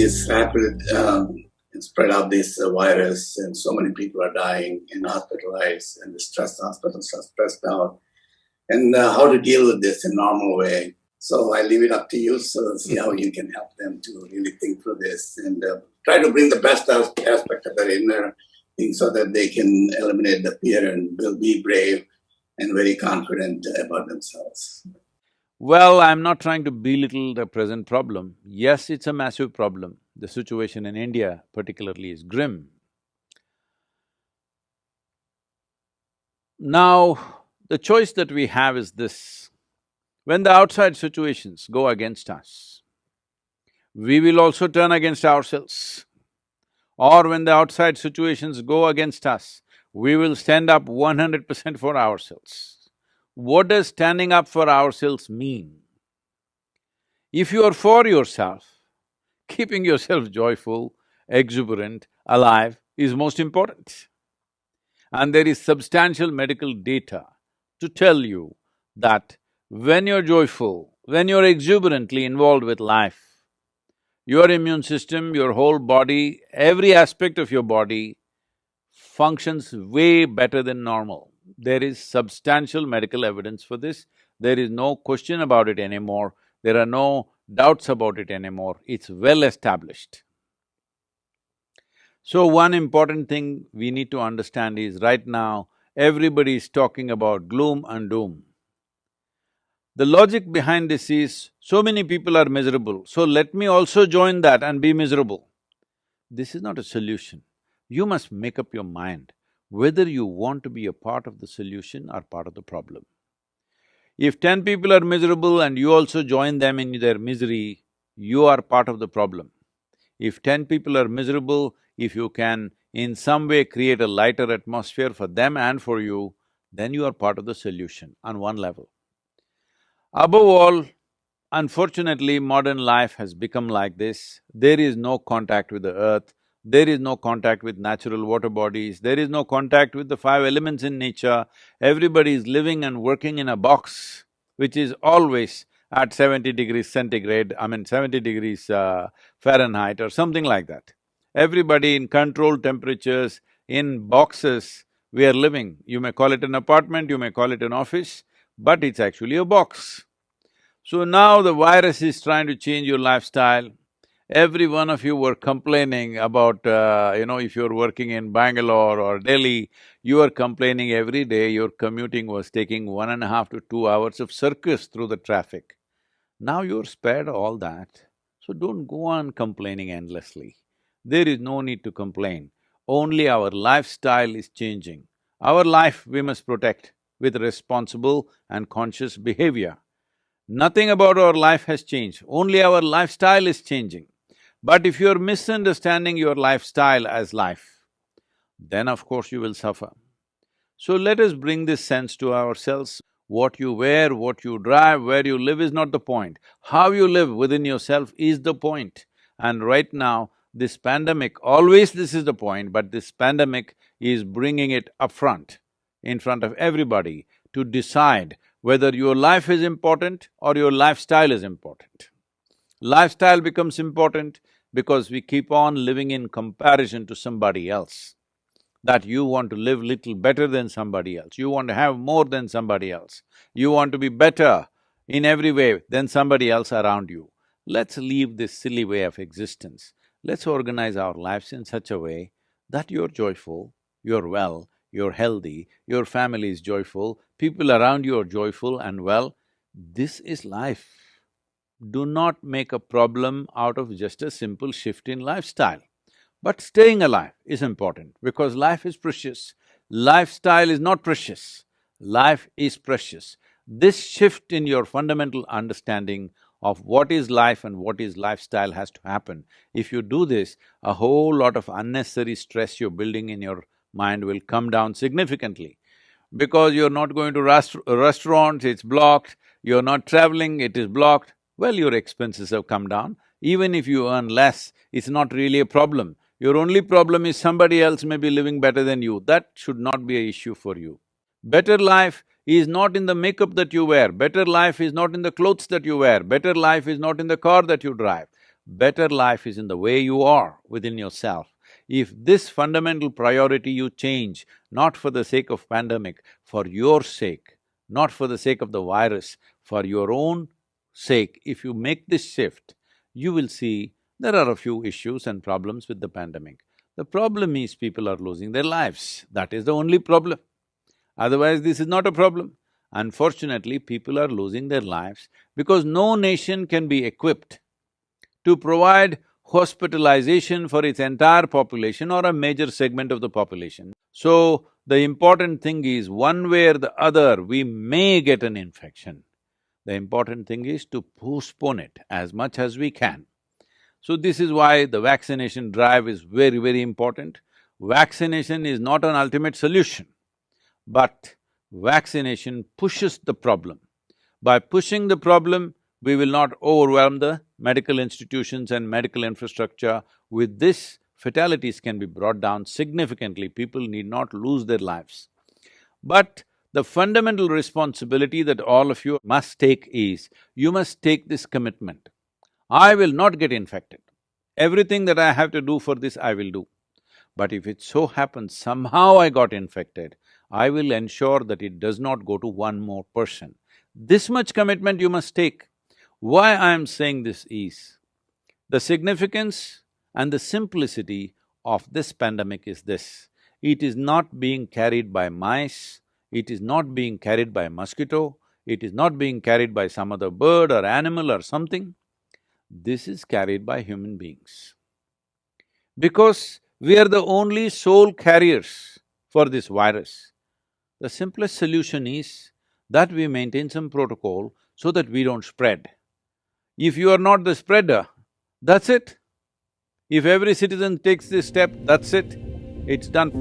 this rapid spread of this virus, and so many people are dying and hospitalized, and the stress hospitals are stressed out, and how to deal with this in a normal way. So I leave it up to you, so see how you can help them to really think through this and try to bring the best aspect of their inner thing so that they can eliminate the fear and will be brave and very confident about themselves. Well, I'm not trying to belittle the present problem. Yes, it's a massive problem. The situation in India particularly is grim. Now, the choice that we have is this: when the outside situations go against us, we will also turn against ourselves. Or when the outside situations go against us, we will stand up 100% for ourselves. What does standing up for ourselves mean? If you are for yourself, keeping yourself joyful, exuberant, alive is most important. And there is substantial medical data to tell you that when you're joyful, when you're exuberantly involved with life, your immune system, your whole body, every aspect of your body functions way better than normal. There is substantial medical evidence for this. There is no question about it anymore. There are no doubts about it anymore. It's well established. So one important thing we need to understand is right now, everybody is talking about gloom and doom. The logic behind this is, so many people are miserable, so let me also join that and be miserable. This is not a solution. You must make up your mind whether you want to be a part of the solution or part of the problem. If 10 people are miserable and you also join them in their misery, you are part of the problem. If 10 people are miserable, if you can in some way create a lighter atmosphere for them and for you, then you are part of the solution on one level. Above all, unfortunately, modern life has become like this. There is no contact with the earth, there is no contact with natural water bodies, there is no contact with the five elements in nature. Everybody is living and working in a box, which is always at 70 degrees centigrade, 70 degrees Fahrenheit or something like that. Everybody in controlled temperatures, in boxes, we are living. You may call it an apartment, you may call it an office, but it's actually a box. So now the virus is trying to change your lifestyle. Every one of you were complaining about, if you're working in Bangalore or Delhi, you are complaining every day your commuting was taking 1.5 to 2 hours of circus through the traffic. Now you're spared all that, so don't go on complaining endlessly. There is no need to complain, only our lifestyle is changing. Our life we must protect with responsible and conscious behavior. Nothing about our life has changed, only our lifestyle is changing. But if you're misunderstanding your lifestyle as life, then of course you will suffer. So let us bring this sense to ourselves. What you wear, what you drive, where you live is not the point. How you live within yourself is the point. And right now, this pandemic, always this is the point, but this pandemic is bringing it up front, in front of everybody, to decide whether your life is important or your lifestyle is important. Lifestyle becomes important because we keep on living in comparison to somebody else. That you want to live little better than somebody else, you want to have more than somebody else, you want to be better in every way than somebody else around you. Let's leave this silly way of existence. Let's organize our lives in such a way that you're joyful, you're well, you're healthy, your family is joyful, people around you are joyful and well. This is life. Do not make a problem out of just a simple shift in lifestyle. But staying alive is important because life is precious. Lifestyle is not precious, life is precious. This shift in your fundamental understanding of what is life and what is lifestyle has to happen. If you do this, a whole lot of unnecessary stress you're building in your mind will come down significantly. Because you're not going to restaurants, it's blocked, you're not traveling, it is blocked, well, your expenses have come down. Even if you earn less, it's not really a problem. Your only problem is somebody else may be living better than you. That should not be an issue for you. Better life is not in the makeup that you wear, better life is not in the clothes that you wear, better life is not in the car that you drive. better life is in the way you are within yourself. If this fundamental priority you change, not for the sake of pandemic, for your sake, not for the sake of the virus, for your own sake, if you make this shift, you will see there are a few issues and problems with the pandemic. The problem is people are losing their lives, that is the only problem. Otherwise, this is not a problem. Unfortunately, people are losing their lives because no nation can be equipped to provide hospitalization for its entire population or a major segment of the population. So, the important thing is, one way or the other, we may get an infection. The important thing is to postpone it as much as we can. So this is why the vaccination drive is very, very important. Vaccination is not an ultimate solution, but vaccination pushes the problem. By pushing the problem, we will not overwhelm the medical institutions and medical infrastructure. With this, fatalities can be brought down significantly, people need not lose their lives. But the fundamental responsibility that all of you must take is, you must take this commitment. I will not get infected. Everything that I have to do for this, I will do. But if it so happens somehow I got infected, I will ensure that it does not go to one more person. This much commitment you must take. Why I am saying this is, the significance and the simplicity of this pandemic is this: it is not being carried by mice, it is not being carried by mosquito, it is not being carried by some other bird or animal or something. This is carried by human beings. Because we are the only sole carriers for this virus, the simplest solution is that we maintain some protocol so that we don't spread. If you are not the spreader, that's it. If every citizen takes this step, that's it, it's done.